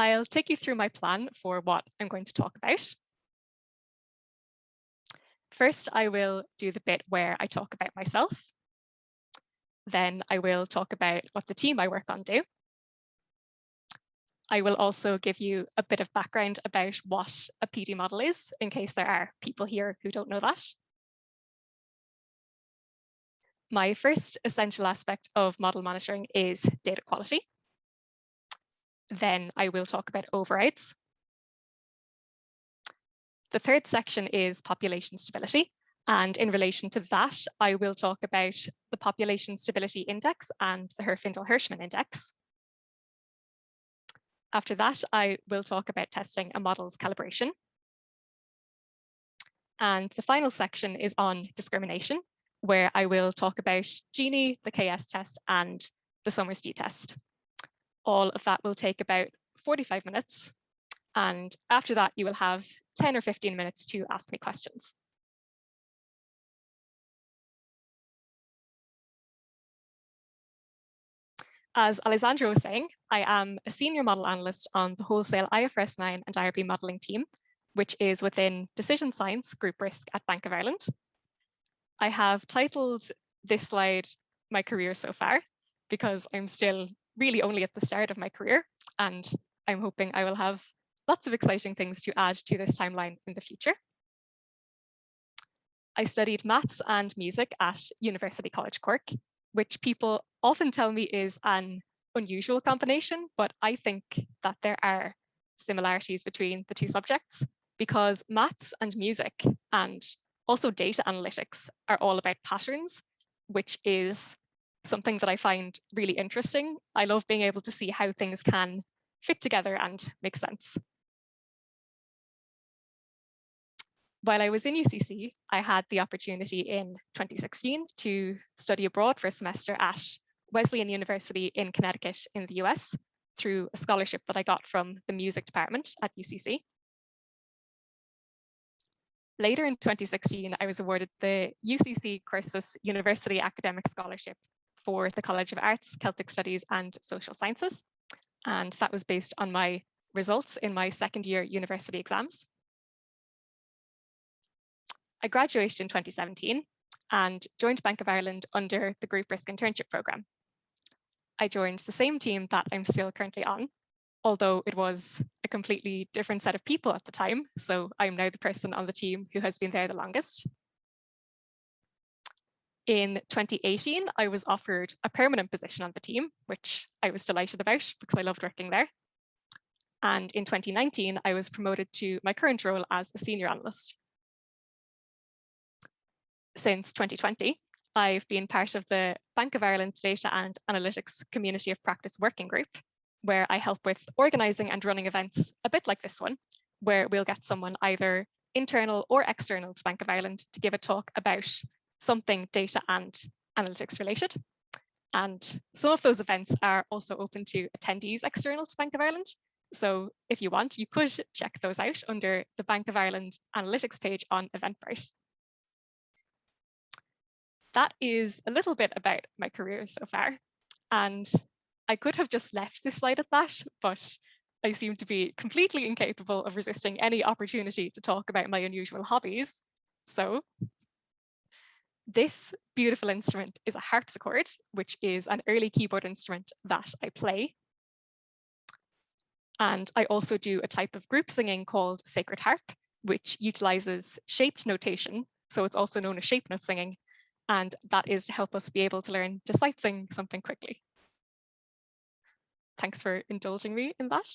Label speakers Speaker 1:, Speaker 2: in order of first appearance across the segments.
Speaker 1: I'll take you through my plan for what I'm going to talk about. First, I will do the bit where I talk about myself. Then I will talk about what the team I work on do. I will also give you a bit of background about what a PD model is, in case there are people here who don't know that. My first essential aspect of model monitoring is data quality. Then I will talk about overrides. The third section is population stability. And in relation to that, I will talk about the Population Stability Index and the Herfindahl-Hirschman Index. After that, I will talk about testing a model's calibration. And the final section is on discrimination, where I will talk about Gini, the KS test, and the Summers-D test. All of that will take about 45 minutes. And after that, you will have 10 or 15 minutes to ask me questions. As Alessandro was saying, I am a senior model analyst on the Wholesale IFRS 9 and IRB modeling team, which is within Decision Science Group Risk at Bank of Ireland. I have titled this slide my career so far, because I'm still really only at the start of my career, and I'm hoping I will have lots of exciting things to add to this timeline in the future. I studied maths and music at University College Cork, which people often tell me is an unusual combination, but I think that there are similarities between the two subjects, because maths and music and also data analytics are all about patterns, which is something that I find really interesting. I love being able to see how things can fit together and make sense. While I was in UCC, I had the opportunity in 2016 to study abroad for a semester at Wesleyan University in Connecticut in the US through a scholarship that I got from the music department at UCC. Later in 2016, I was awarded the UCC Cursus University Academic Scholarship for the College of Arts, Celtic Studies and Social Sciences. And that was based on my results in my second year university exams. I graduated in 2017 and joined Bank of Ireland under the Group Risk Internship Programme. I joined the same team that I'm still currently on, although it was a completely different set of people at the time. So I'm now the person on the team who has been there the longest. In 2018, I was offered a permanent position on the team, which I was delighted about because I loved working there. And in 2019, I was promoted to my current role as a senior analyst. Since 2020, I've been part of the Bank of Ireland Data and Analytics Community of Practice Working Group, where I help with organising and running events a bit like this one, where we'll get someone either internal or external to Bank of Ireland to give a talk about something data and analytics related. And some of those events are also open to attendees external to Bank of Ireland. So if you want, you could check those out under the Bank of Ireland Analytics page on Eventbrite. That is a little bit about my career so far. And I could have just left this slide at that, but I seem to be completely incapable of resisting any opportunity to talk about my unusual hobbies. So this beautiful instrument is a harpsichord, which is an early keyboard instrument that I play. And I also do a type of group singing called sacred harp, which utilizes shaped notation. So it's also known as shape note singing. And that is to help us be able to learn to sight sing something quickly. Thanks for indulging me in that.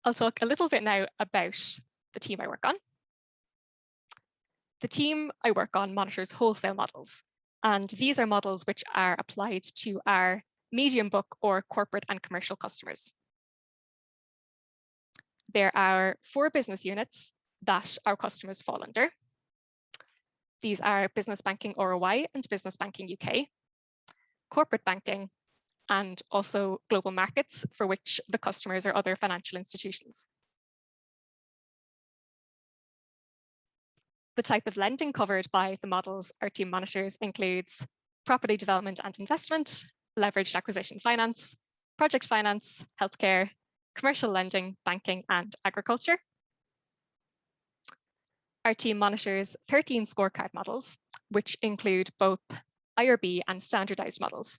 Speaker 1: I'll talk a little bit now about the team I work on. The team I work on monitors wholesale models, and these are models which are applied to our medium book or corporate and commercial customers. There are 4 business units that our customers fall under. These are Business Banking ROI and Business Banking UK, Corporate Banking, and also Global Markets, for which the customers are other financial institutions. The type of lending covered by the models our team monitors includes property development and investment, leveraged acquisition finance, project finance, healthcare, commercial lending, banking, and agriculture. Our team monitors 13 scorecard models, which include both IRB and standardized models.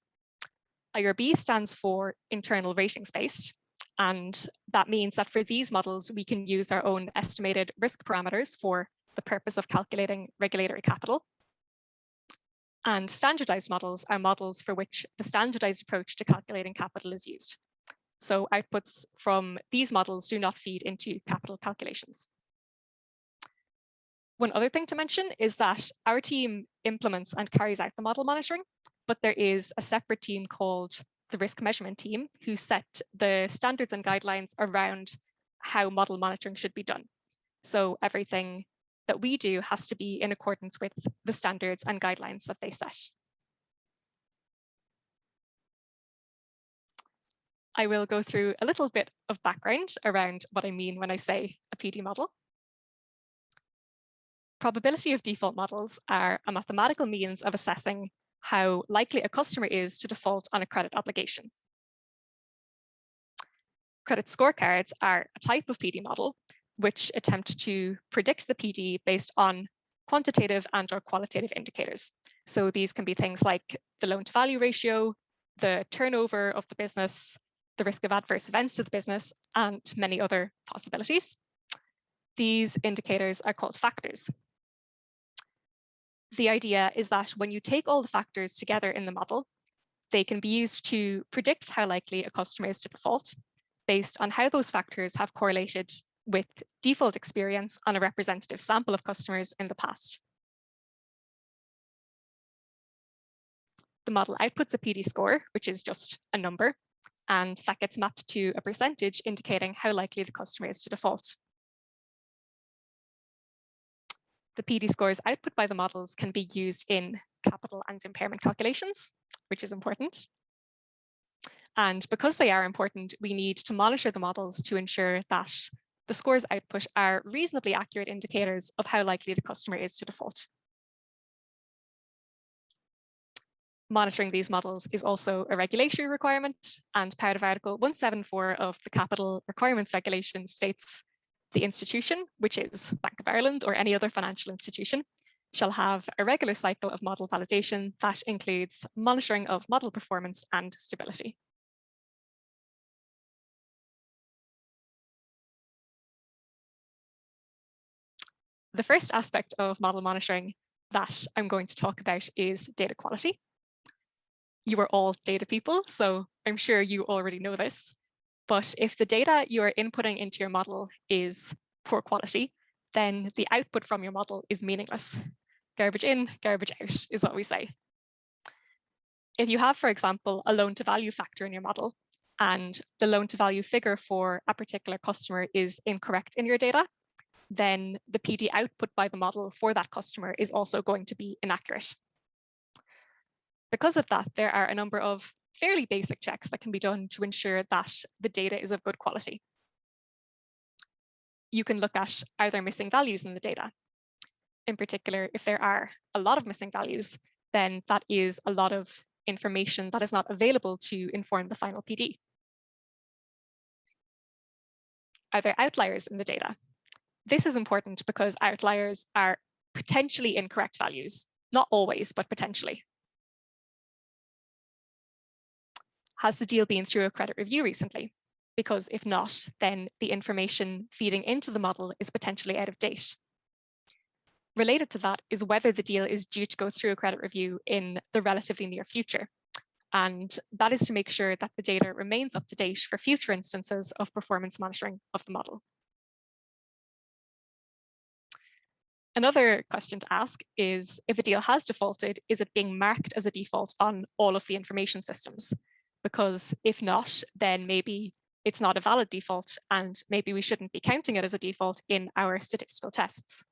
Speaker 1: IRB stands for internal ratings based, and that means that for these models, we can use our own estimated risk parameters for the purpose of calculating regulatory capital. And standardized models are models for which the standardized approach to calculating capital is used. So outputs from these models do not feed into capital calculations. One other thing to mention is that our team implements and carries out the model monitoring, but there is a separate team called the risk measurement team who set the standards and guidelines around how model monitoring should be done. So everything that we do has to be in accordance with the standards and guidelines that they set. I will go through a little bit of background around what I mean when I say a PD model. Probability of default models are a mathematical means of assessing how likely a customer is to default on a credit obligation. Credit scorecards are a type of PD model which attempt to predict the PD based on quantitative and/or qualitative indicators. So these can be things like the loan-to-value ratio, the turnover of the business, the risk of adverse events to the business, and many other possibilities. These indicators are called factors. The idea is that when you take all the factors together in the model, they can be used to predict how likely a customer is to default based on how those factors have correlated with default experience on a representative sample of customers in the past. The model outputs a PD score, which is just a number, and that gets mapped to a percentage indicating how likely the customer is to default. The PD scores output by the models can be used in capital and impairment calculations, which is important. And because they are important, we need to monitor the models to ensure that the scores output are reasonably accurate indicators of how likely the customer is to default. Monitoring these models is also a regulatory requirement, and part of Article 174 of the Capital Requirements Regulation states the institution, which is Bank of Ireland or any other financial institution, shall have a regular cycle of model validation that includes monitoring of model performance and stability. The first aspect of model monitoring that I'm going to talk about is data quality. You are all data people, so I'm sure you already know this. But if the data you are inputting into your model is poor quality, then the output from your model is meaningless. Garbage in, garbage out is what we say. If you have, for example, a loan to value factor in your model, and the loan to value figure for a particular customer is incorrect in your data, then the PD output by the model for that customer is also going to be inaccurate. Because of that, there are a number of fairly basic checks that can be done to ensure that the data is of good quality. You can look at, are there missing values in the data? In particular, if there are a lot of missing values, then that is a lot of information that is not available to inform the final PD. Are there outliers in the data? This is important because outliers are potentially incorrect values, not always, but potentially. Has the deal been through a credit review recently? Because if not, then the information feeding into the model is potentially out of date. Related to that is whether the deal is due to go through a credit review in the relatively near future. And that is to make sure that the data remains up to date for future instances of performance monitoring of the model. Another question to ask is, if a deal has defaulted, is it being marked as a default on all of the information systems? Because if not, then maybe it's not a valid default, and maybe we shouldn't be counting it as a default in our statistical tests.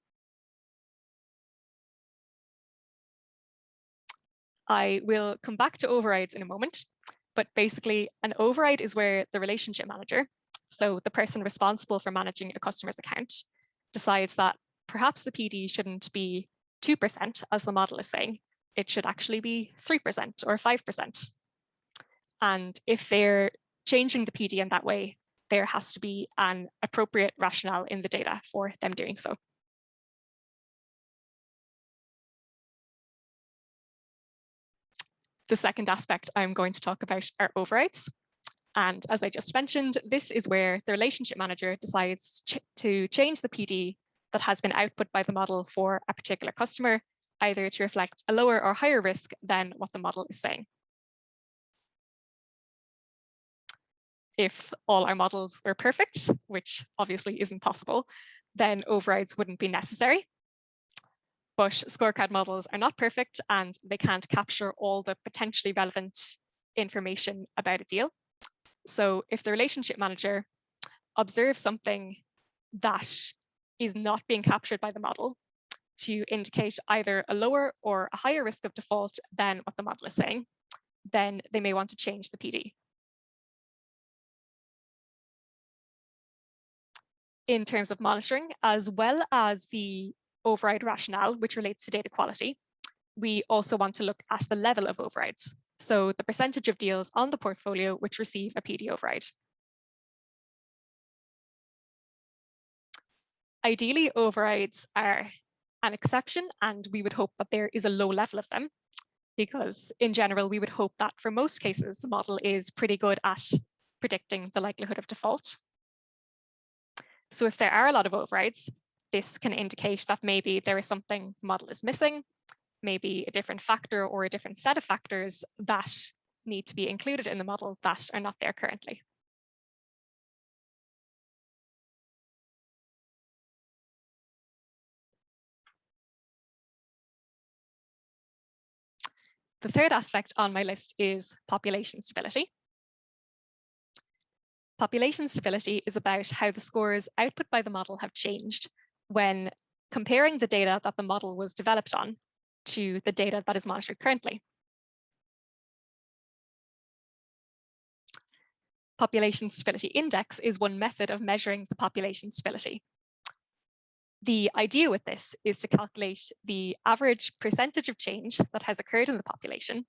Speaker 1: I will come back to overrides in a moment, but basically an override is where the relationship manager, so the person responsible for managing a customer's account, decides that perhaps the PD shouldn't be 2% as the model is saying, it should actually be 3% or 5%. And if they're changing the PD in that way, there has to be an appropriate rationale in the data for them doing so. The second aspect I'm going to talk about are overrides. And as I just mentioned, this is where the relationship manager decides to change the PD that has been output by the model for a particular customer, either to reflect a lower or higher risk than what the model is saying. If all our models were perfect, which obviously isn't possible, then overrides wouldn't be necessary. But scorecard models are not perfect and they can't capture all the potentially relevant information about a deal. So if the relationship manager observes something that is not being captured by the model to indicate either a lower or a higher risk of default than what the model is saying, then they may want to change the PD. In terms of monitoring, as well as the override rationale, which relates to data quality, we also want to look at the level of overrides. So the percentage of deals on the portfolio which receive a PD override. Ideally, overrides are an exception, and we would hope that there is a low level of them, because in general, we would hope that for most cases, the model is pretty good at predicting the likelihood of default. So if there are a lot of overrides, this can indicate that maybe there is something the model is missing, maybe a different factor or a different set of factors that need to be included in the model that are not there currently. The third aspect on my list is population stability. Population stability is about how the scores output by the model have changed when comparing the data that the model was developed on to the data that is monitored currently. Population stability index is one method of measuring the population stability. The idea with this is to calculate the average percentage of change that has occurred in the population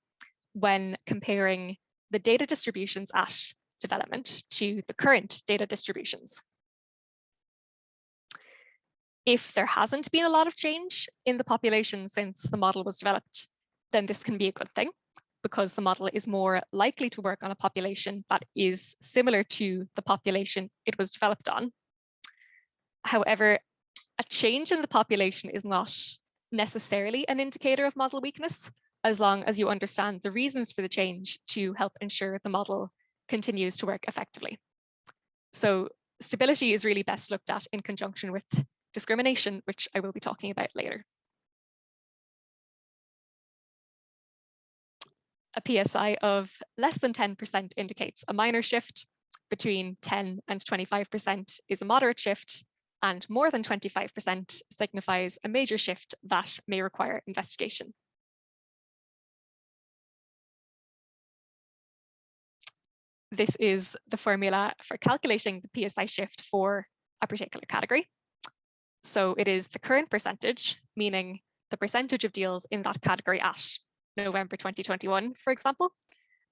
Speaker 1: when comparing the data distributions at development to the current data distributions. If there hasn't been a lot of change in the population since the model was developed, then this can be a good thing because the model is more likely to work on a population that is similar to the population it was developed on. However, a change in the population is not necessarily an indicator of model weakness, as long as you understand the reasons for the change to help ensure the model continues to work effectively. So stability is really best looked at in conjunction with discrimination, which I will be talking about later. A PSI of less than 10% indicates a minor shift, between 10 and 25% is a moderate shift, and more than 25% signifies a major shift that may require investigation. This is the formula for calculating the PSI shift for a particular category. So it is the current percentage, meaning the percentage of deals in that category at November 2021, for example,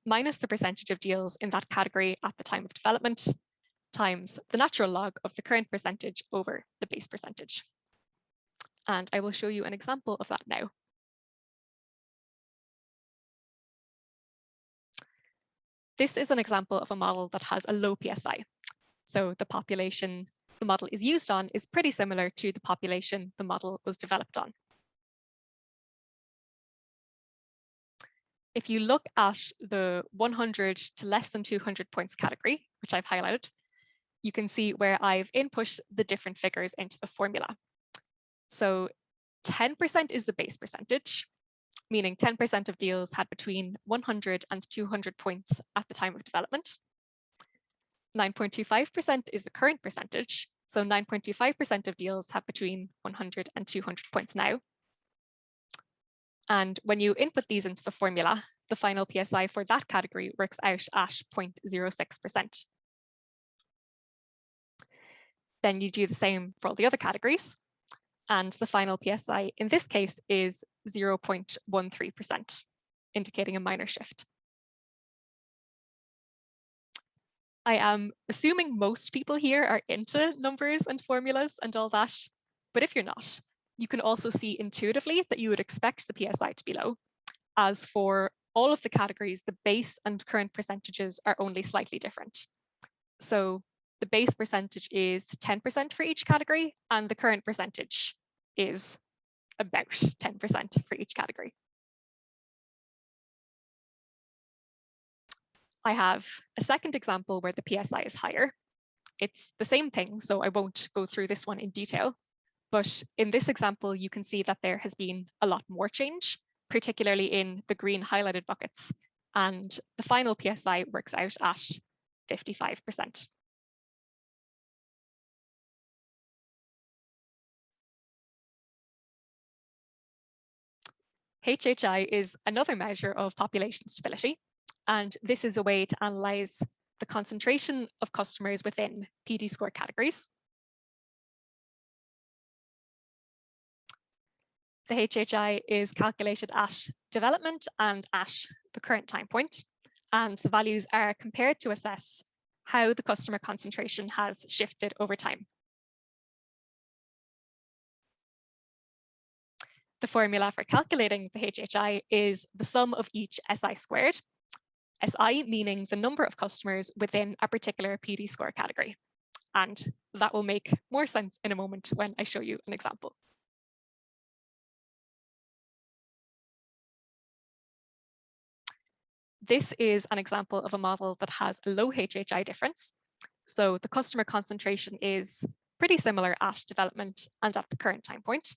Speaker 1: minus the percentage of deals in that category at the time of development, times the natural log of the current percentage over the base percentage. And I will show you an example of that now. This is an example of a model that has a low PSI. So the population the model is used on is pretty similar to the population the model was developed on. If you look at the 100 to less than 200 points category, which I've highlighted, you can see where I've input the different figures into the formula. So 10% is the base percentage, meaning 10% of deals had between 100 and 200 points at the time of development. 9.25% is the current percentage, so 9.25% of deals have between 100 and 200 points now. And when you input these into the formula, the final PSI for that category works out at 0.06%. Then you do the same for all the other categories. And the final PSI in this case is 0.13%, indicating a minor shift. I am assuming most people here are into numbers and formulas and all that, but if you're not, you can also see intuitively that you would expect the PSI to be low. As for all of the categories, the base and current percentages are only slightly different. So the base percentage is 10% for each category, and the current percentage is about 10% for each category. I have a second example where the PSI is higher. It's the same thing, so I won't go through this one in detail. But in this example, you can see that there has been a lot more change, particularly in the green highlighted buckets. And the final PSI works out at 55%. HHI is another measure of population stability. And this is a way to analyze the concentration of customers within PD score categories. The HHI is calculated at development and at the current time point, and the values are compared to assess how the customer concentration has shifted over time. The formula for calculating the HHI is the sum of each SI squared, SI meaning the number of customers within a particular PD score category. And that will make more sense in a moment when I show you an example. This is an example of a model that has a low HHI difference. So the customer concentration is pretty similar at development and at the current time point.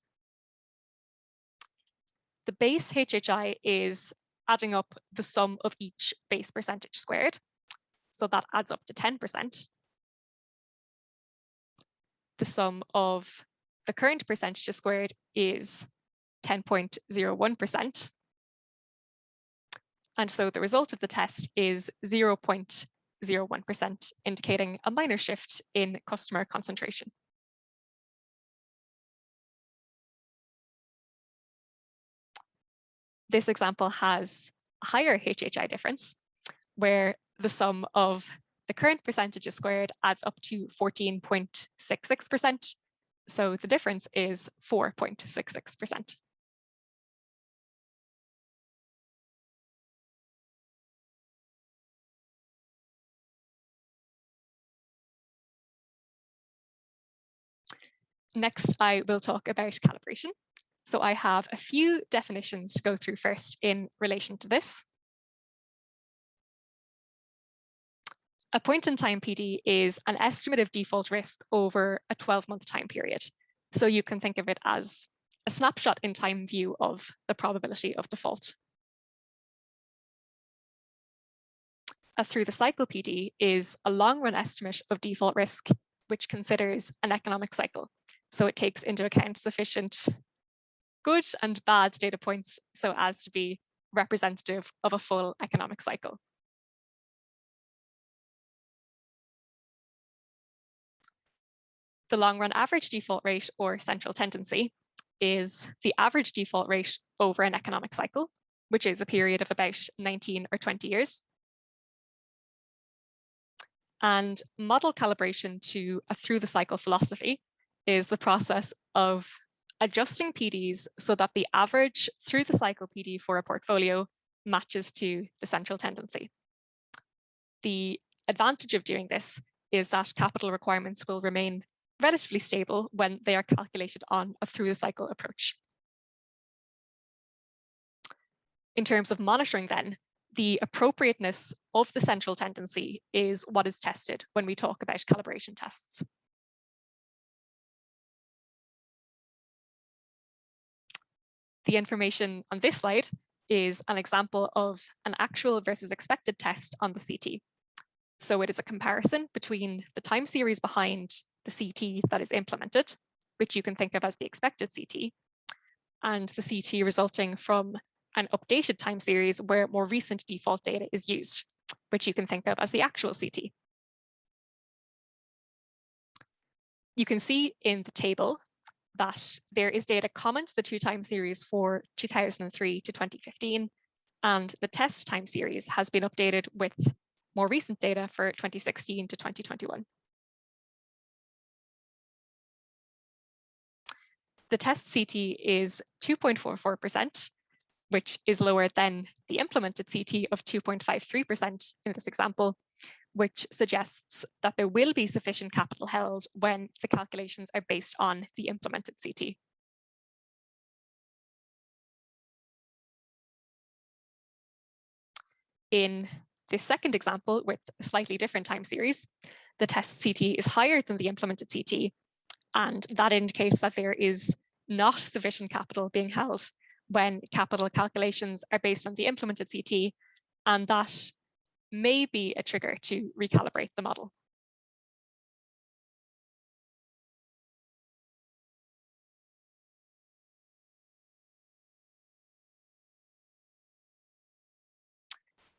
Speaker 1: The base HHI is adding up the sum of each base percentage squared. So that adds up to 10%. The sum of the current percentages squared is 10.01%. And so the result of the test is 0.01%, indicating a minor shift in customer concentration. This example has a higher HHI difference, where the sum of the current percentages squared adds up to 14.66%. So the difference is 4.66%. Next, I will talk about calibration. So I have a few definitions to go through first in relation to this. A point-in-time PD is an estimate of default risk over a 12-month time period. So you can think of it as a snapshot in time view of the probability of default. A through-the-cycle PD is a long-run estimate of default risk, which considers an economic cycle. So it takes into account sufficient good and bad data points so as to be representative of a full economic cycle. The long-run average default rate, or central tendency, is the average default rate over an economic cycle, which is a period of about 19 or 20 years. And model calibration to a through-the-cycle philosophy is the process of adjusting PDs so that the average through-the-cycle PD for a portfolio matches to the central tendency. The advantage of doing this is that capital requirements will remain relatively stable when they are calculated on a through-the-cycle approach. In terms of monitoring then, the appropriateness of the central tendency is what is tested when we talk about calibration tests. The information on this slide is an example of an actual versus expected test on the CT. So it is a comparison between the time series behind the CT that is implemented, which you can think of as the expected CT, and the CT resulting from an updated time series where more recent default data is used, which you can think of as the actual CT. You can see in the table that there is data common to the two time series for 2003 to 2015, and the test time series has been updated with more recent data for 2016 to 2021. The test CT is 2.44%, which is lower than the implemented CT of 2.53% in this example, which suggests that there will be sufficient capital held when the calculations are based on the implemented CT. In this second example, with a slightly different time series, the test CT is higher than the implemented CT, and that indicates that there is not sufficient capital being held when capital calculations are based on the implemented CT, and that may be a trigger to recalibrate the model.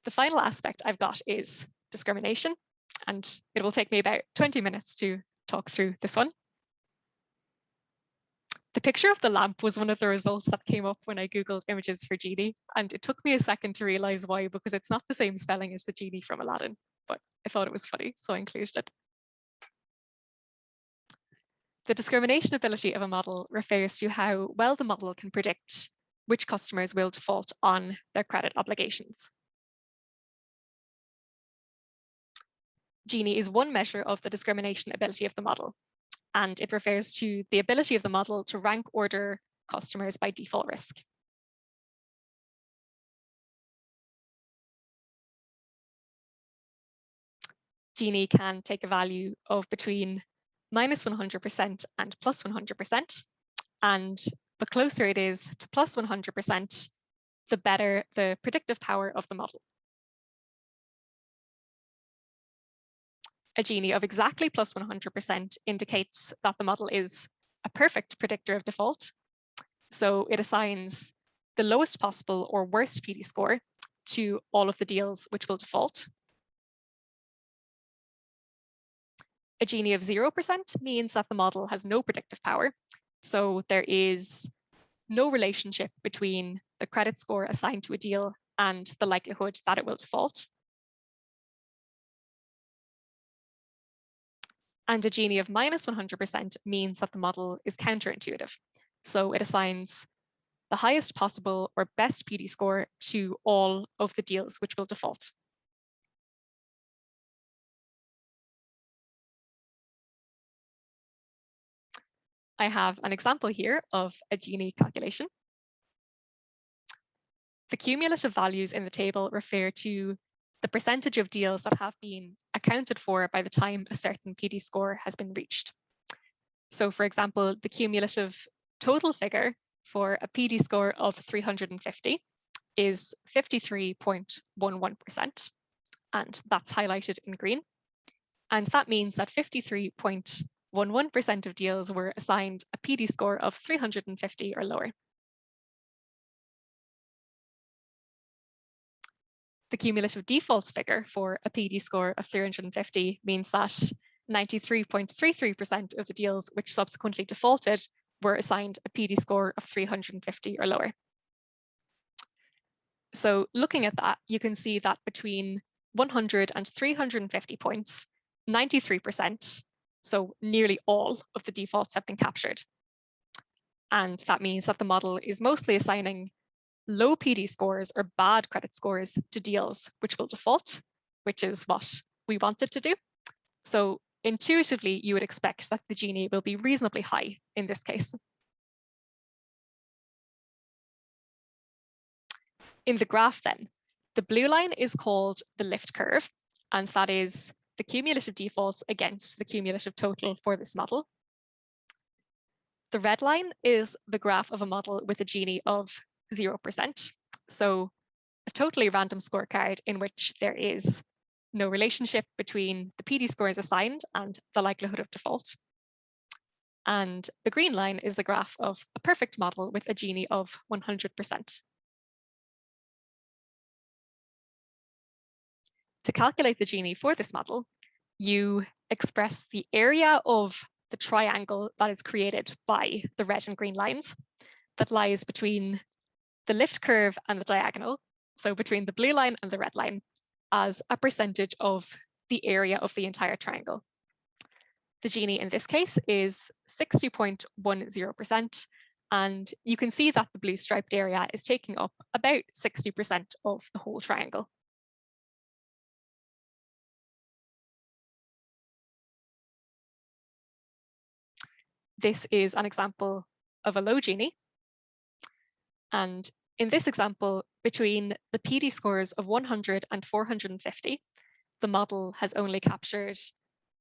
Speaker 1: The final aspect I've got is discrimination, and it will take me about 20 minutes to talk through this one. The picture of the lamp was one of the results that came up when I Googled images for Gini, and it took me a second to realize why, because it's not the same spelling as the Genie from Aladdin, but I thought it was funny, so I included it. The discrimination ability of a model refers to how well the model can predict which customers will default on their credit obligations. Gini is one measure of the discrimination ability of the model, and it refers to the ability of the model to rank order customers by default risk. Gini can take a value of between -100% and +100%, and the closer it is to +100%, the better the predictive power of the model. A Gini of exactly +100% indicates that the model is a perfect predictor of default. So it assigns the lowest possible or worst PD score to all of the deals which will default. A Gini of 0% means that the model has no predictive power. So there is no relationship between the credit score assigned to a deal and the likelihood that it will default. And a Gini of -100% means that the model is counterintuitive. So it assigns the highest possible or best PD score to all of the deals which will default. I have an example here of a Gini calculation. The cumulative values in the table refer to the percentage of deals that have been accounted for by the time a certain PD score has been reached. So for example, the cumulative total figure for a PD score of 350 is 53.11%, and that's highlighted in green. And that means that 53.11% of deals were assigned a PD score of 350 or lower. The cumulative defaults figure for a PD score of 350 means that 93.33% of the deals which subsequently defaulted were assigned a PD score of 350 or lower. So looking at that, you can see that between 100 and 350 points, 93%, so nearly all of the defaults have been captured. And that means that the model is mostly assigning low PD scores or bad credit scores to deals which will default, which is what we want it to do. So intuitively, you would expect that the Gini will be reasonably high in this case. In the graph then, the blue line is called the lift curve, and that is the cumulative defaults against the cumulative total for this model. The red line is the graph of a model with a Gini of 0%. So a totally random scorecard in which there is no relationship between the PD scores assigned and the likelihood of default. And the green line is the graph of a perfect model with a Gini of 100%. To calculate the Gini for this model, you express the area of the triangle that is created by the red and green lines that lies between the lift curve and the diagonal, so between the blue line and the red line, as a percentage of the area of the entire triangle. The Gini in this case is 60.10%, and you can see that the blue striped area is taking up about 60% of the whole triangle. This is an example of a low Gini. And in this example, between the PD scores of 100 and 450, the model has only captured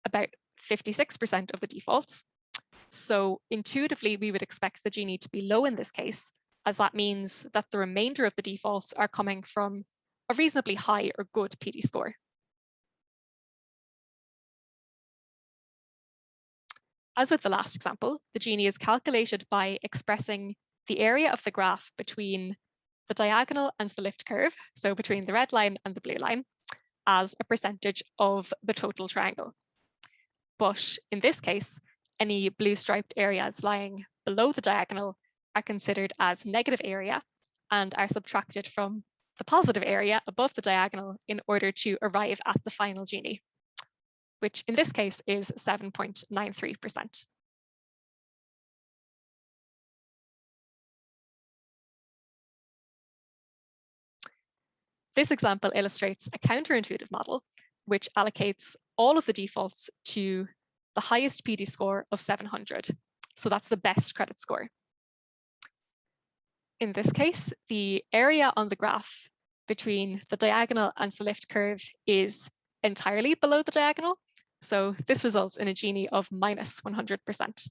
Speaker 1: about 56% of the defaults. So intuitively, we would expect the Gini to be low in this case, as that means that the remainder of the defaults are coming from a reasonably high or good PD score. As with the last example, the Gini is calculated by expressing the area of the graph between the diagonal and the lift curve, so between the red line and the blue line, as a percentage of the total triangle. But in this case, any blue striped areas lying below the diagonal are considered as negative area and are subtracted from the positive area above the diagonal in order to arrive at the final Gini, which in this case is 7.93%. This example illustrates a counterintuitive model which allocates all of the defaults to the highest PD score of 700. So that's the best credit score. In this case, the area on the graph between the diagonal and the lift curve is entirely below the diagonal. So this results in a Gini of minus 100%.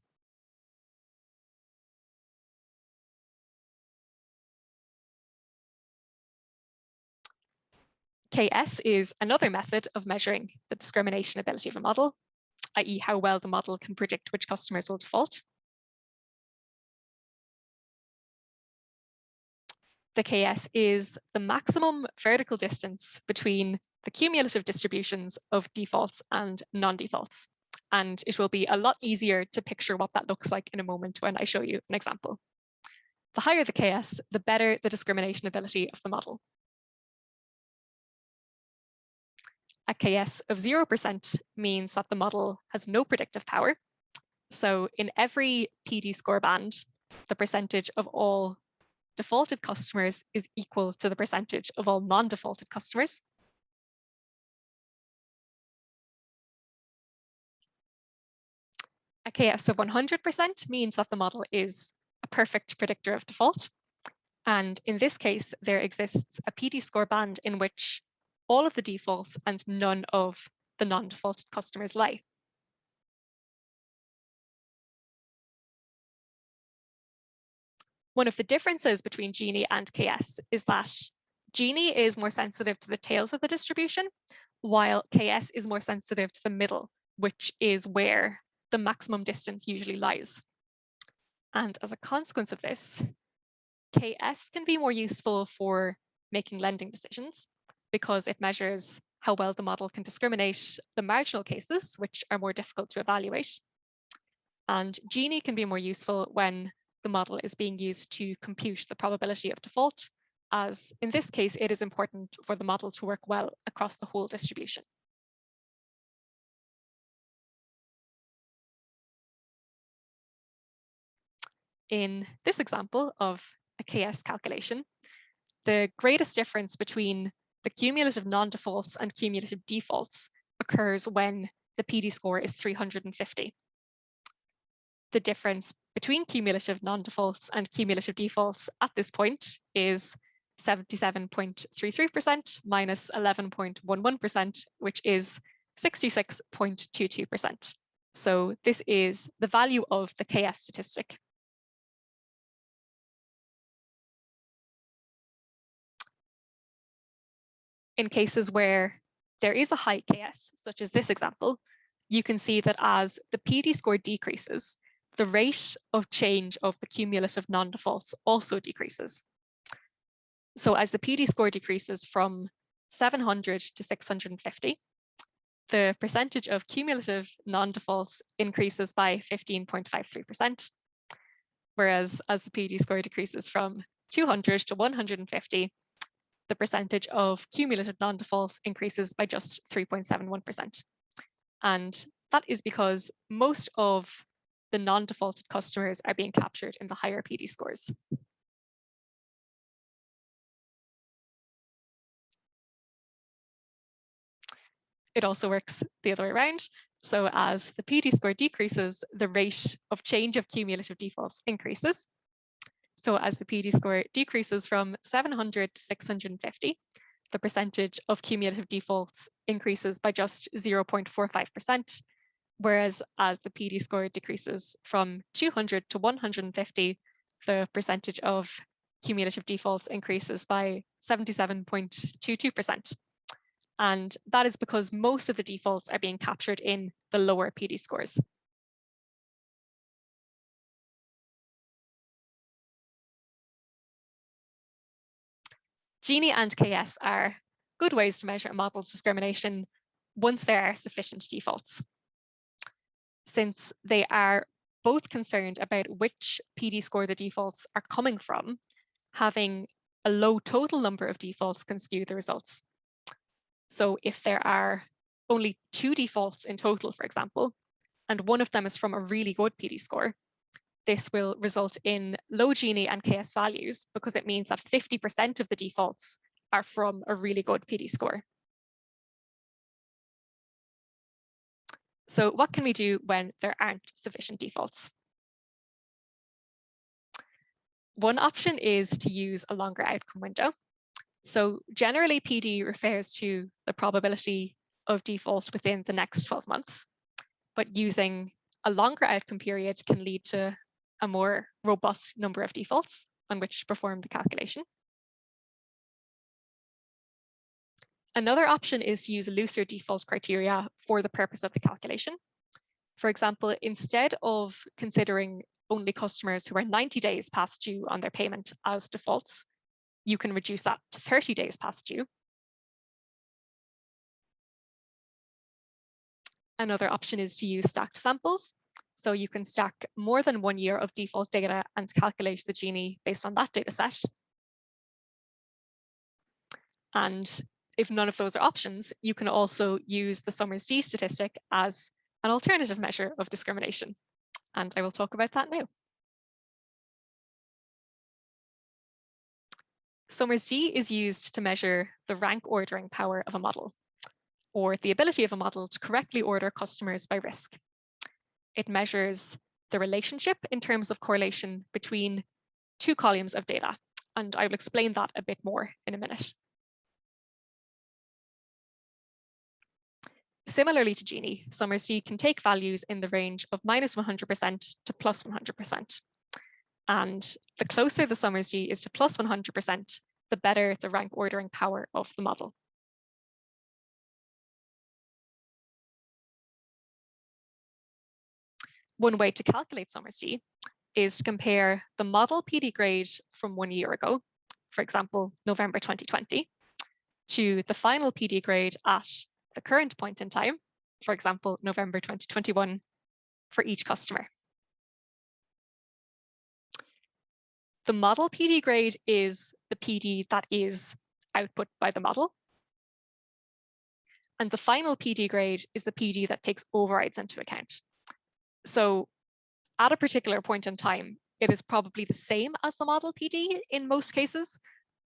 Speaker 1: KS is another method of measuring the discrimination ability of a model, i.e. how well the model can predict which customers will default. The KS is the maximum vertical distance between the cumulative distributions of defaults and non-defaults. And it will be a lot easier to picture what that looks like in a moment when I show you an example. The higher the KS, the better the discrimination ability of the model. A KS of 0% means that the model has no predictive power. So in every PD score band, the percentage of all defaulted customers is equal to the percentage of all non-defaulted customers. A KS of 100% means that the model is a perfect predictor of default. And in this case, there exists a PD score band in which all of the defaults and none of the non-defaulted customers lie. One of the differences between Gini and KS is that Gini is more sensitive to the tails of the distribution, while KS is more sensitive to the middle, which is where the maximum distance usually lies. And as a consequence of this, KS can be more useful for making lending decisions because it measures how well the model can discriminate the marginal cases, which are more difficult to evaluate. And Gini can be more useful when the model is being used to compute the probability of default, as in this case, it is important for the model to work well across the whole distribution. In this example of a KS calculation, the greatest difference between the cumulative non-defaults and cumulative defaults occurs when the PD score is 350. The difference between cumulative non-defaults and cumulative defaults at this point is 77.33% minus 11.11%, which is 66.22%. So this is the value of the KS statistic. In cases where there is a high KS, such as this example, you can see that as the PD score decreases, the rate of change of the cumulative non-defaults also decreases. So as the PD score decreases from 700 to 650, the percentage of cumulative non-defaults increases by 15.53%, whereas as the PD score decreases from 200 to 150, the percentage of cumulative non-defaults increases by just 3.71%. And that is because most of the non-defaulted customers are being captured in the higher PD scores. It also works the other way around. So as the PD score decreases, the rate of change of cumulative defaults increases. So as the PD score decreases from 700 to 650, the percentage of cumulative defaults increases by just 0.45%, whereas as the PD score decreases from 200 to 150, the percentage of cumulative defaults increases by 77.22%. And that is because most of the defaults are being captured in the lower PD scores. Gini and KS are good ways to measure a model's discrimination once there are sufficient defaults. Since they are both concerned about which PD score the defaults are coming from, having a low total number of defaults can skew the results. So if there are only 2 defaults in total, for example, and one of them is from a really good PD score, this will result in low Gini and KS values because it means that 50% of the defaults are from a really good PD score. So what can we do when there aren't sufficient defaults? One option is to use a longer outcome window. So generally PD refers to the probability of default within the next 12 months, but using a longer outcome period can lead to a more robust number of defaults on which to perform the calculation. Another option is to use looser default criteria for the purpose of the calculation. For example, instead of considering only customers who are 90 days past due on their payment as defaults, you can reduce that to 30 days past due. Another option is to use stacked samples. So you can stack more than 1 year of default data and calculate the Gini based on that data set. And if none of those are options, you can also use the Summers-D statistic as an alternative measure of discrimination. And I will talk about that now. Summers-D is used to measure the rank ordering power of a model, or the ability of a model to correctly order customers by risk. It measures the relationship in terms of correlation between 2 columns of data, and I will explain that a bit more in a minute. Similarly to Gini, Summers-D can take values in the range of -100% to +100%. And the closer the Summers-D is to +100%, the better the rank ordering power of the model. One way to calculate Summers-D is to compare the model PD grade from 1 year ago, for example, November 2020, to the final PD grade at the current point in time, for example, November 2021, for each customer. The model PD grade is the PD that is output by the model. And the final PD grade is the PD that takes overrides into account. So at a particular point in time, it is probably the same as the model PD in most cases,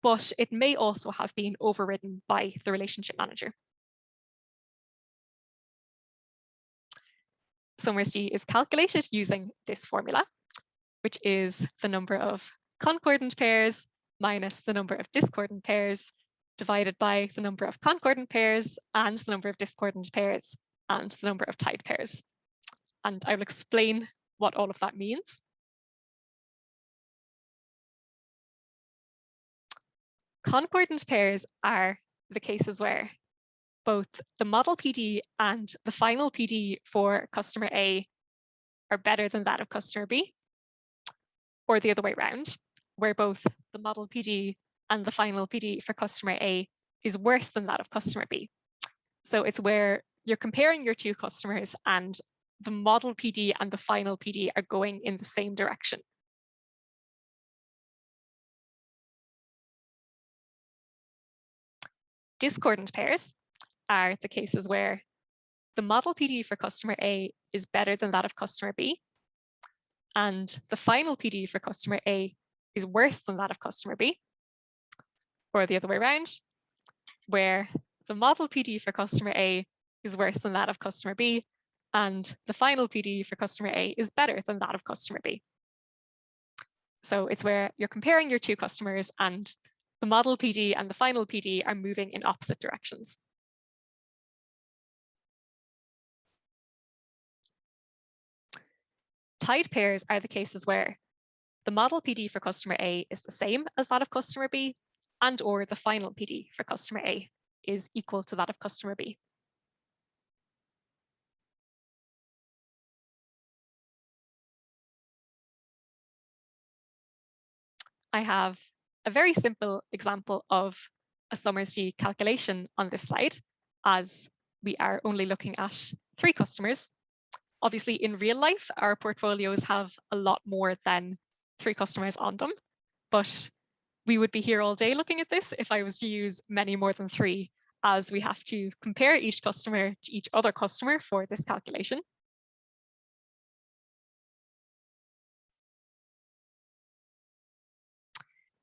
Speaker 1: but it may also have been overridden by the relationship manager. Summers-D is calculated using this formula, which is the number of concordant pairs minus the number of discordant pairs divided by the number of concordant pairs and the number of discordant pairs and the number of tied pairs. And I will explain what all of that means. Concordant pairs are the cases where both the model PD and the final PD for customer A are better than that of customer B, or the other way around, where both the model PD and the final PD for customer A is worse than that of customer B. So it's where you're comparing your 2 customers and the model PD and the final PD are going in the same direction. Discordant pairs are the cases where the model PD for customer A is better than that of customer B, and the final PD for customer A is worse than that of customer B, or the other way around, where the model PD for customer A is worse than that of customer B, and the final PD for customer A is better than that of customer B. So it's where you're comparing your two customers and the model PD and the final PD are moving in opposite directions. Tied pairs are the cases where the model PD for customer A is the same as that of customer B, and or the final PD for customer A is equal to that of customer B. I have a very simple example of a Summers D calculation on this slide, as we are only looking at 3 customers. Obviously, in real life, our portfolios have a lot more than 3 customers on them, but we would be here all day looking at this if I was to use many more than 3, as we have to compare each customer to each other customer for this calculation.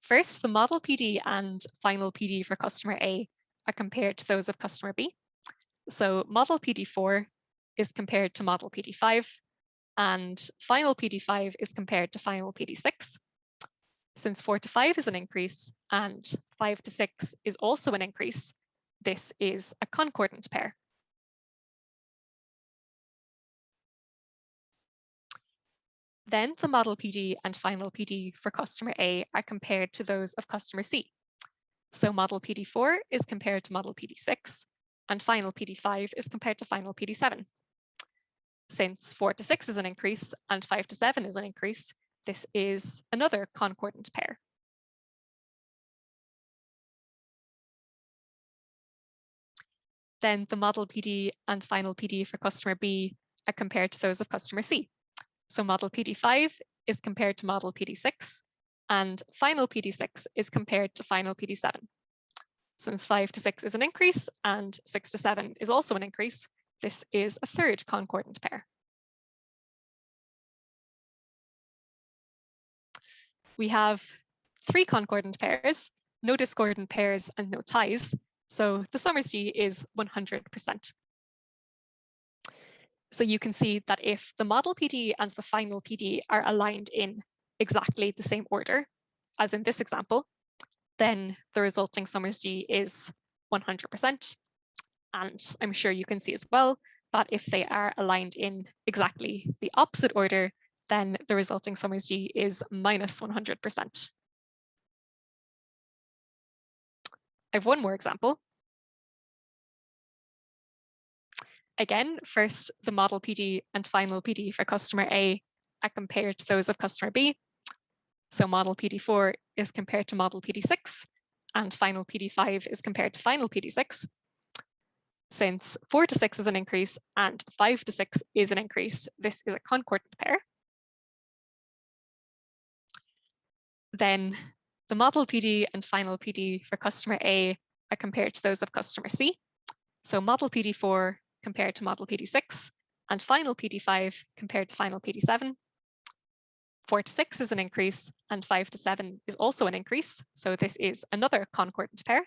Speaker 1: First, the model PD and final PD for customer A are compared to those of customer B. So model PD4 is compared to model PD5, and final PD5 is compared to final PD6. Since 4 to 5 is an increase and 5 to 6 is also an increase, this is a concordant pair. Then the model PD and final PD for customer A are compared to those of customer C. So model PD4 is compared to model PD6, and final PD5 is compared to final PD7. Since 4 to 6 is an increase and 5 to 7 is an increase, this is another concordant pair. Then the model PD and final PD for customer B are compared to those of customer C. So model PD5 is compared to model PD6, and final PD6 is compared to final PD7. Since 5 to 6 is an increase and 6 to 7 is also an increase, this is a third concordant pair. We have 3 concordant pairs, no discordant pairs, and no ties. So the Summers D is 100%. So you can see that if the model PD and the final PD are aligned in exactly the same order, as in this example, then the resulting Summers D is 100%. And I'm sure you can see as well that if they are aligned in exactly the opposite order, then the resulting Summers D is minus 100%. I have one more example. Again, first, the model PD and final PD for customer A are compared to those of customer B. So model PD4 is compared to model PD6, and final PD5 is compared to final PD6. Since 4 to 6 is an increase and 5 to 6 is an increase, this is a concordant pair. Then the model PD and final PD for customer A are compared to those of customer C. So model PD4 compared to model PD6, and final PD5 compared to final PD7. 4 to 6 is an increase, and 5 to 7 is also an increase. So this is another concordant pair.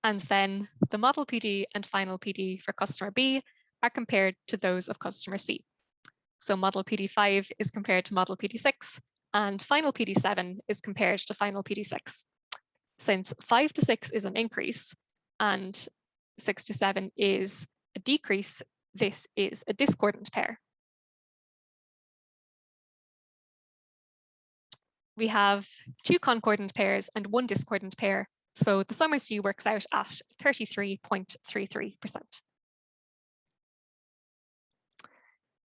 Speaker 1: And then the model PD and final PD for customer B are compared to those of customer C. So model PD5 is compared to model PD6, and final PD7 is compared to final PD6. Since 5 to 6 is an increase, and 6 to 7 is a decrease, this is a discordant pair. We have 2 concordant pairs and 1 discordant pair, so the Summers D works out at 33.33%.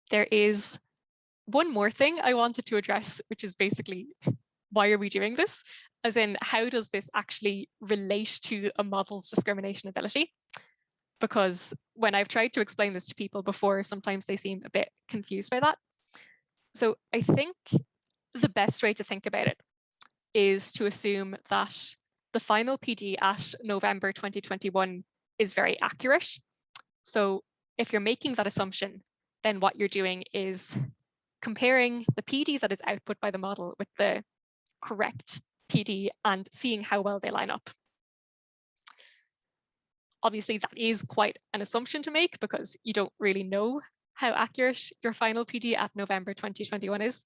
Speaker 1: There is one more thing I wanted to address, which is basically, why are we doing this? As in, how does this actually relate to a model's discrimination ability? Because when I've tried to explain this to people before, sometimes they seem a bit confused by that. So I think the best way to think about it is to assume that the final PD at November 2021 is very accurate. So if you're making that assumption, then what you're doing is comparing the PD that is output by the model with the correct PD and seeing how well they line up. Obviously, that is quite an assumption to make because you don't really know how accurate your final PD at November 2021 is.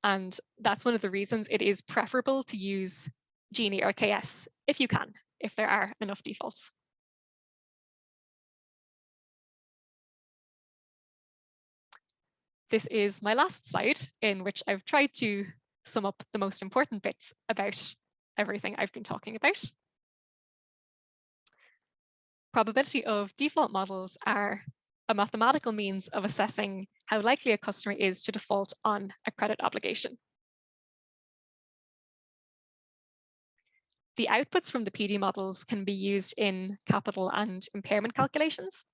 Speaker 1: And that's one of the reasons it is preferable to use Gini or KS if you can, if there are enough defaults. This is my last slide in which I've tried to sum up the most important bits about everything I've been talking about. Probability of default models are a mathematical means of assessing how likely a customer is to default on a credit obligation. The outputs from the PD models can be used in capital and impairment calculations.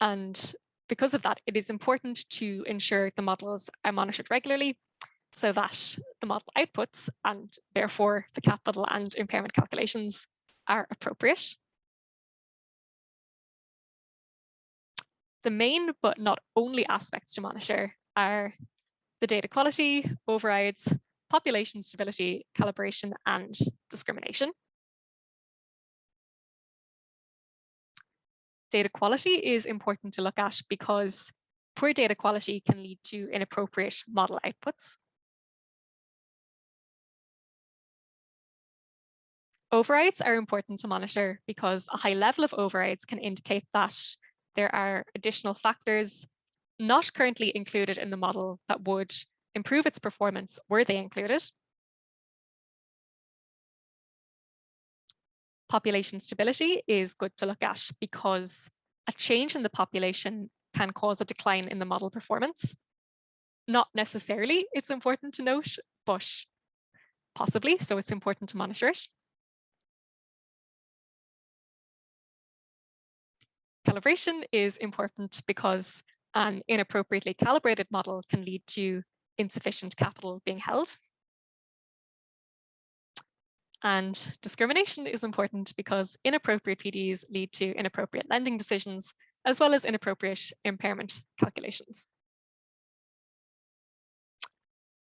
Speaker 1: And because of that, it is important to ensure the models are monitored regularly so that the model outputs and therefore the capital and impairment calculations are appropriate. The main but not only aspects to monitor are the data quality, overrides, population stability, calibration, and discrimination. Data quality is important to look at because poor data quality can lead to inappropriate model outputs. Overrides are important to monitor because a high level of overrides can indicate that there are additional factors not currently included in the model that would improve its performance were they included. Population stability is good to look at because a change in the population can cause a decline in the model performance. Not necessarily, it's important to note, but possibly, so it's important to monitor it. Calibration is important because an inappropriately calibrated model can lead to insufficient capital being held. And discrimination is important because inappropriate PDs lead to inappropriate lending decisions, as well as inappropriate impairment calculations.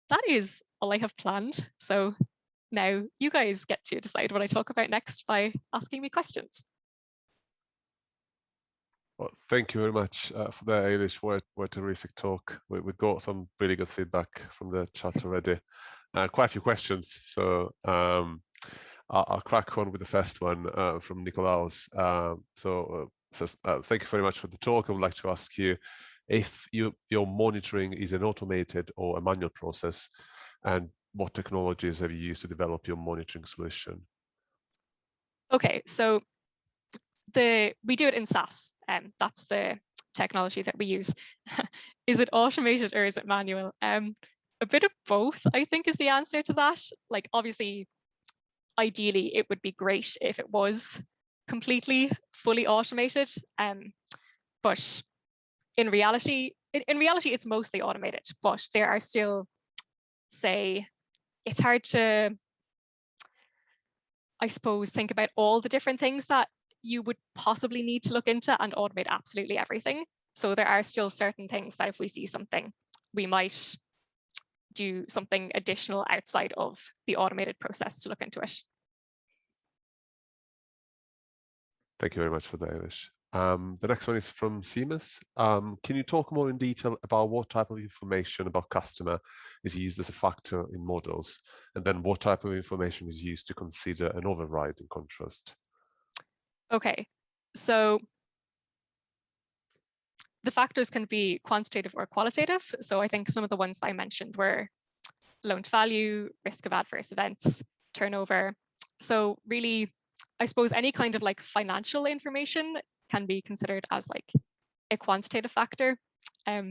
Speaker 1: That is all I have planned. So now you guys get to decide what I talk about next by asking me questions.
Speaker 2: Well, thank you very much for that, Ailish. What a terrific talk. We got some really good feedback from the chat already. Quite a few questions. So I'll crack on with the first one from Nicolaus. Says, thank you very much for the talk. I would like to ask you if your monitoring is an automated or a manual process, and what technologies have you used to develop your monitoring solution?
Speaker 1: Okay, so we do it in SAS, and that's the technology that we use. Is it automated or is it manual? A bit of both, I think, is the answer to that. Like, obviously, ideally, it would be great if it was completely, fully automated. But in reality, it's mostly automated. But there are still, say, it's hard to, I suppose, think about all the different things that you would possibly need to look into and automate absolutely everything. So there are still certain things that if we see something, we might do something additional outside of the automated process to look into it.
Speaker 2: Thank you very much for that, Ailish. The next one is from Seamus. Can you talk more in detail about what type of information about customer is used as a factor in models, and then what type of information is used to consider an override in contrast? Okay, so the factors can be quantitative or qualitative. So I think some of the ones I mentioned were loan to value, risk of adverse events, turnover. So really, I suppose any kind of like financial information can be considered as like a quantitative factor. I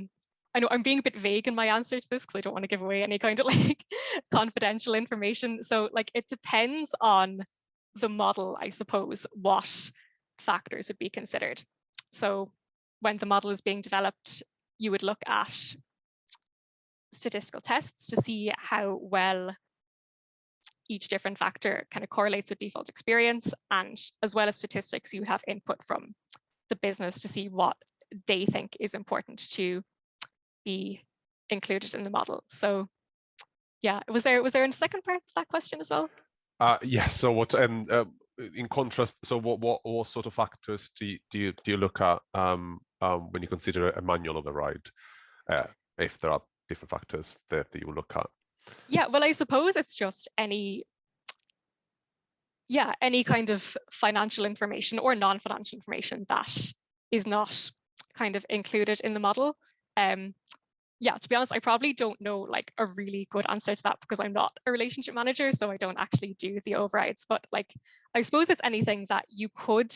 Speaker 2: know I'm being a bit vague in my answer to this because I don't want to give away any kind of like confidential information. So like it depends on the model, I suppose, what factors would be considered. So when the model is being developed, you would look at statistical tests to see how well
Speaker 1: each different factor kind of correlates with default experience, and as well as statistics, you have input from the business to see what they think is important to be included in the model. So yeah, was there a second part to that question as well?
Speaker 3: Yes. So what in contrast, so what sort of factors do you look at when you consider a manual override, if there are different factors that you look at?
Speaker 1: Yeah, well, I suppose it's just any kind of financial information or non-financial information that is not kind of included in the model. Yeah, to be honest, I probably don't know like a really good answer to that because I'm not a relationship manager, so I don't actually do the overrides. But like, I suppose it's anything that you could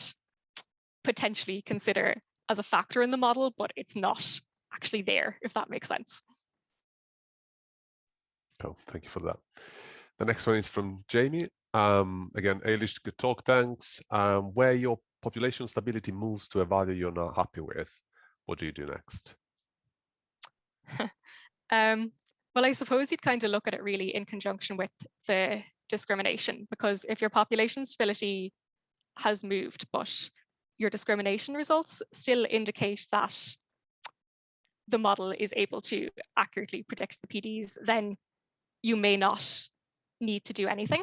Speaker 1: potentially consider as a factor in the model, but it's not actually there, if that makes sense.
Speaker 3: Cool, thank you for that. The next one is from Jamie. Again, Ailish, good talk, thanks. Where your population stability moves to a value you're not happy with, what do you do next?
Speaker 1: Well, I suppose you'd kind of look at it really in conjunction with the discrimination, because if your population stability has moved, but your discrimination results still indicate that the model is able to accurately predict the PDs, then you may not need to do anything.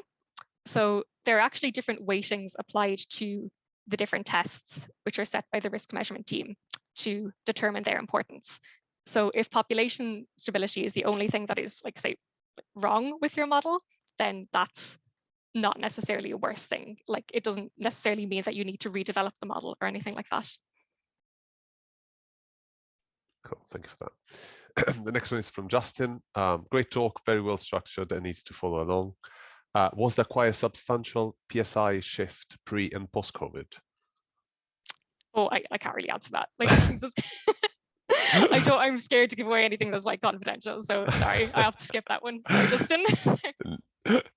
Speaker 1: So there are actually different weightings applied to the different tests, which are set by the risk measurement team to determine their importance. So if population stability is the only thing that is, like, say, wrong with your model, then that's not necessarily a worse thing. Like, it doesn't necessarily mean that you need to redevelop the model or anything like that.
Speaker 3: Cool, thank you for that. The next one is from Justin. Great talk, very well structured and easy to follow along. Was there quite a substantial PSI shift pre and post-COVID?
Speaker 1: Oh, I can't really answer that. Like, I'm scared to give away anything that's like confidential. So sorry, I have to skip that one. Sorry, Justin.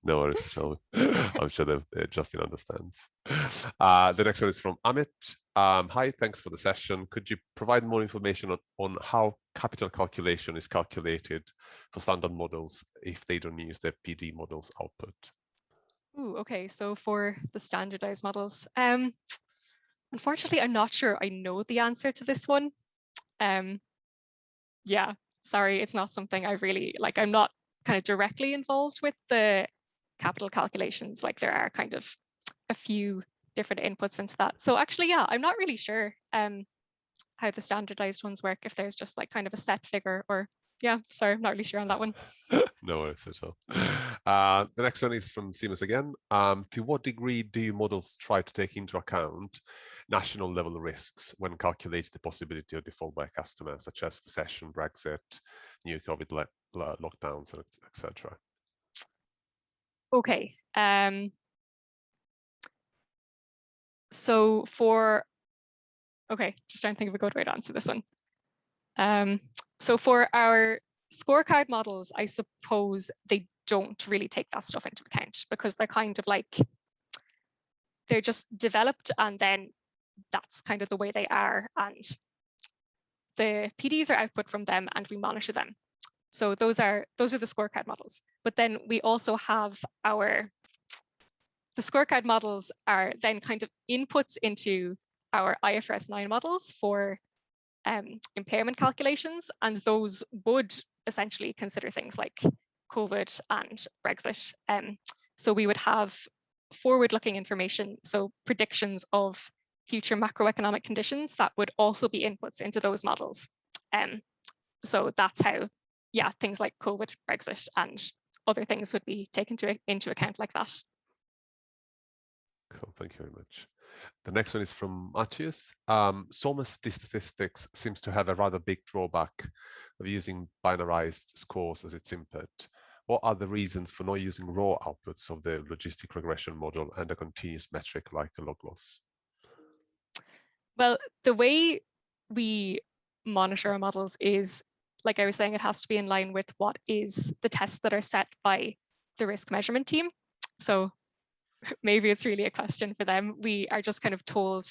Speaker 3: No worries, I'm sure that Justin understands. The next one is from Amit. Hi, thanks for the session. Could you provide more information on how capital calculation is calculated for standard models if they don't use the PD models output?
Speaker 1: Ooh, okay, so for the standardized models, unfortunately, I'm not sure I know the answer to this one. Yeah, sorry, it's not something I really, like, I'm not kind of directly involved with the capital calculations. Like, there are kind of a few different inputs into that. So actually, yeah, I'm not really sure how the standardized ones work, if there's just like kind of a set figure, or yeah, sorry, I'm not really sure on that one.
Speaker 3: No worries at all. The next one is from Seamus again. To what degree do your models try to take into account national level risks when calculates the possibility of default by a customer, such as recession, Brexit, new COVID lockdowns, etc.?
Speaker 1: Okay. So just trying to think of a good way to answer this one. So for our scorecard models, I suppose they don't really take that stuff into account, because they're kind of like, they're just developed and then that's kind of the way they are. And the PDs are output from them and we monitor them. So those are the scorecard models. But then we also have the scorecard models are then kind of inputs into our IFRS 9 models for impairment calculations, and those would essentially consider things like COVID and Brexit. So we would have forward-looking information, so predictions of future macroeconomic conditions that would also be inputs into those models. So that's how, yeah, things like COVID, Brexit, and other things would be taken into account like that.
Speaker 3: Cool, thank you very much. The next one is from Matthias. SOMA statistics seems to have a rather big drawback of using binarized scores as its input. What are the reasons for not using raw outputs of the logistic regression model and a continuous metric like a log loss?
Speaker 1: Well, the way we monitor our models is, like I was saying, it has to be in line with what is the tests that are set by the risk measurement team. So maybe it's really a question for them. We are just kind of told,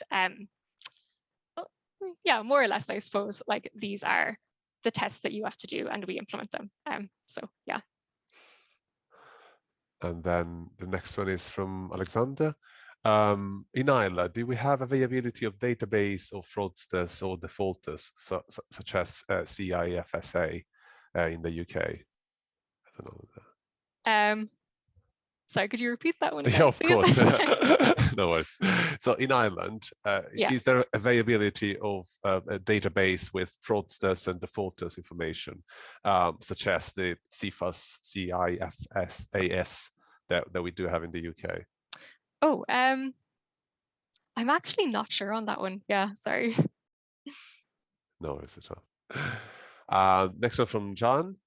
Speaker 1: yeah, more or less, I suppose, like these are the tests that you have to do and we implement them. So yeah.
Speaker 3: And then the next one is from Alexander. In Ireland, do we have availability of database of fraudsters or defaulters, such as CIFSA in the UK? I don't know.
Speaker 2: Sorry, could you repeat that one again,
Speaker 3: Yeah, of
Speaker 2: please?
Speaker 3: course. No worries. So in Ireland, is there availability of a database with fraudsters and defaulters information, such as the CIFSAS that we do have in the UK?
Speaker 2: Oh, I'm actually not sure on that one. Yeah, sorry.
Speaker 3: No worries at all. Next one from John.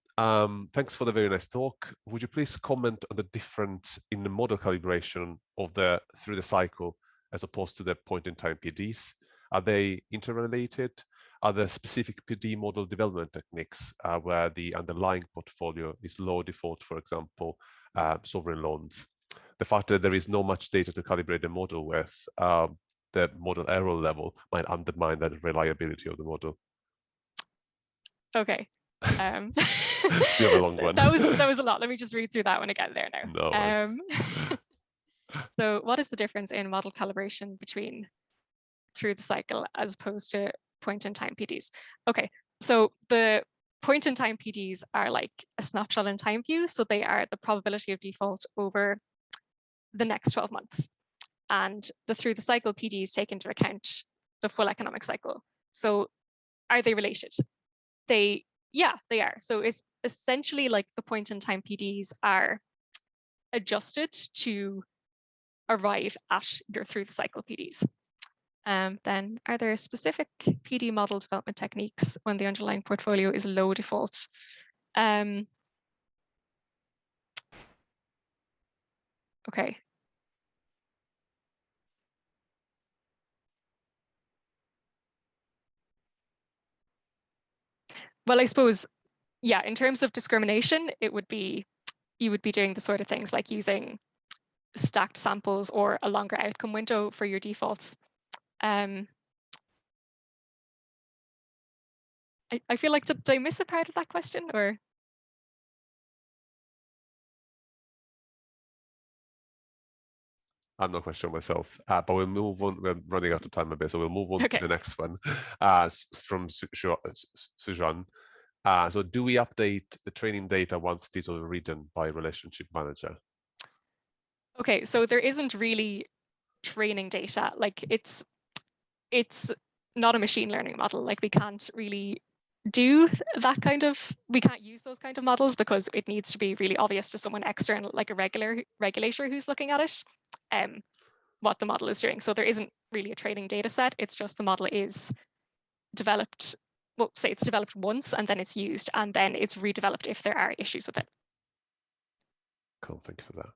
Speaker 3: Thanks for the very nice talk. Would you please comment on the difference in the model calibration of the through the cycle as opposed to the point-in-time PDs? Are they interrelated? Are there specific PD model development techniques where the underlying portfolio is low default, for example, sovereign loans? The fact that there is not much data to calibrate the model with, the model error level might undermine the reliability of the model.
Speaker 2: Okay.
Speaker 3: It's a bit of a long one.
Speaker 2: That was a lot. Let me just read through that one again there now.
Speaker 3: No worries.
Speaker 2: So what is the difference in model calibration between through the cycle as opposed to point-in-time PDs? Okay, so the point-in-time PDs are like a snapshot in time view. So they are the probability of default over the next 12 months. And the through the cycle PDs take into account the full economic cycle. So are they related? Yeah, they are. So it's essentially like the point-in-time PDs are adjusted to arrive at your through the cycle PDs. Then are there specific PD model development techniques when the underlying portfolio is low default? Okay. Well, I suppose, yeah, in terms of discrimination, it would be, you would be doing the sort of things like using stacked samples or a longer outcome window for your defaults. I feel like, did I miss a part of that question, or?
Speaker 3: I'm not quite sure myself, but we'll move on. We're running out of time a bit, so we'll move on to the next one from Sujan. So do we update the training data once it is overridden by relationship manager?
Speaker 2: Okay, so there isn't really training data. Like it's not a machine learning model. Like we can't really do that kind of, we can't use those kind of models because it needs to be really obvious to someone external, like a regulator who's looking at it, what the model is doing. So there isn't really a training data set. It's just the model is developed, well, say it's developed once and then it's used and then it's redeveloped if there are issues with it.
Speaker 3: Cool, thank you for that.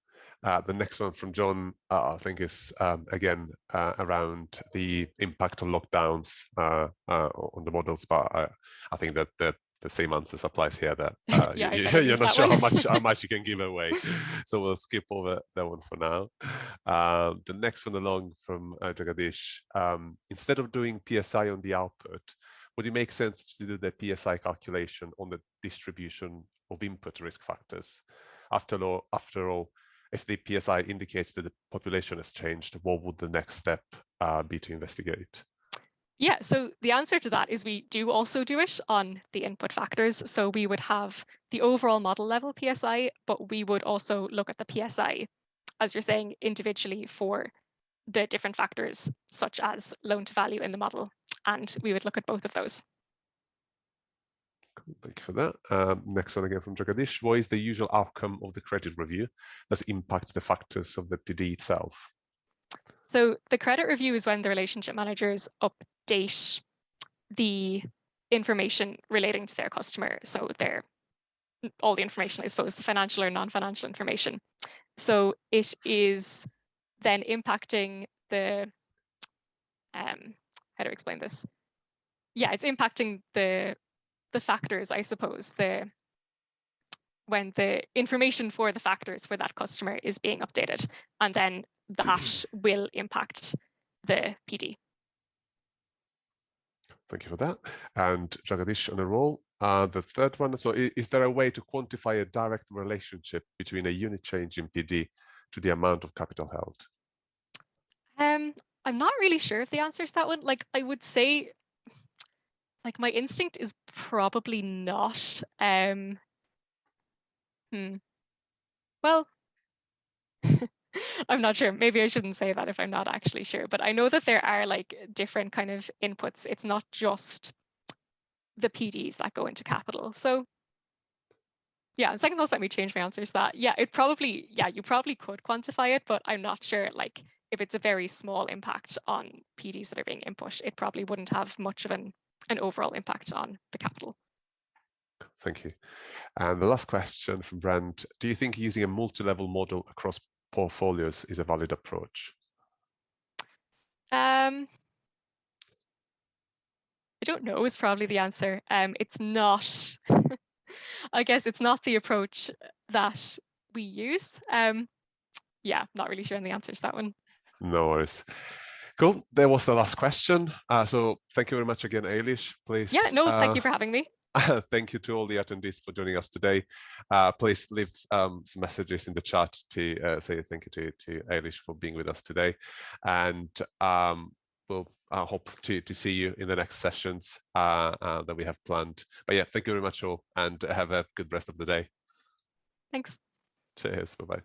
Speaker 3: The next one from John, I think is again around the impact of lockdowns on the models, but I think that the same answers applies here. That
Speaker 2: yeah,
Speaker 3: you're not sure how much you can give away, so we'll skip over that one for now. The next one along from Jagadish, instead of doing PSI on the output, would it make sense to do the PSI calculation on the distribution of input risk factors? After all, if the PSI indicates that the population has changed, what would the next step be to investigate?
Speaker 2: Yeah, so the answer to that is we do also do it on the input factors. So we would have the overall model level PSI, but we would also look at the PSI, as you're saying, individually for the different factors, such as loan to value in the model. And we would look at both of those.
Speaker 3: Thank you for that. Next one again from Jagadish. What is the usual outcome of the credit review? Does it impact the factors of the PD itself?
Speaker 2: So the credit review is when the relationship managers update the information relating to their customer. So all the information, I suppose, the financial or non-financial information. So it is then impacting the, how to explain this? Yeah, it's impacting the factors, I suppose, when the information for the factors for that customer is being updated, and then that will impact the PD.
Speaker 3: Thank you for that. And Jagadish on a roll. The third one, so is there a way to quantify a direct relationship between a unit change in PD to the amount of capital held?
Speaker 1: I'm not really sure if the answer is that one. Like, I would say, like, my instinct is probably not. Well, I'm not sure. Maybe I shouldn't say that if I'm not actually sure, but I know that there are like different kind of inputs. It's not just the PDs that go into capital. So yeah, second thoughts, let me change my answer to that. Yeah, you probably could quantify it, but I'm not sure like if it's a very small impact on PDs that are being input, it probably wouldn't have much of an overall impact on the capital.
Speaker 3: Thank you. And the last question from Brand, do you think using a multi-level model across portfolios is a valid approach?
Speaker 1: I don't know is probably the answer. It's not, I guess it's not the approach that we use. Yeah, not really sure on the answer to that one.
Speaker 3: No worries. Cool. That was the last question. So thank you very much again, Ailish. Please.
Speaker 1: Yeah, no, thank you for having me.
Speaker 3: Thank you to all the attendees for joining us today. Please leave some messages in the chat to say thank you to Ailish for being with us today. And we'll hope to see you in the next sessions that we have planned. But yeah, thank you very much all and have a good rest of the day.
Speaker 1: Thanks.
Speaker 3: Cheers. Bye-bye.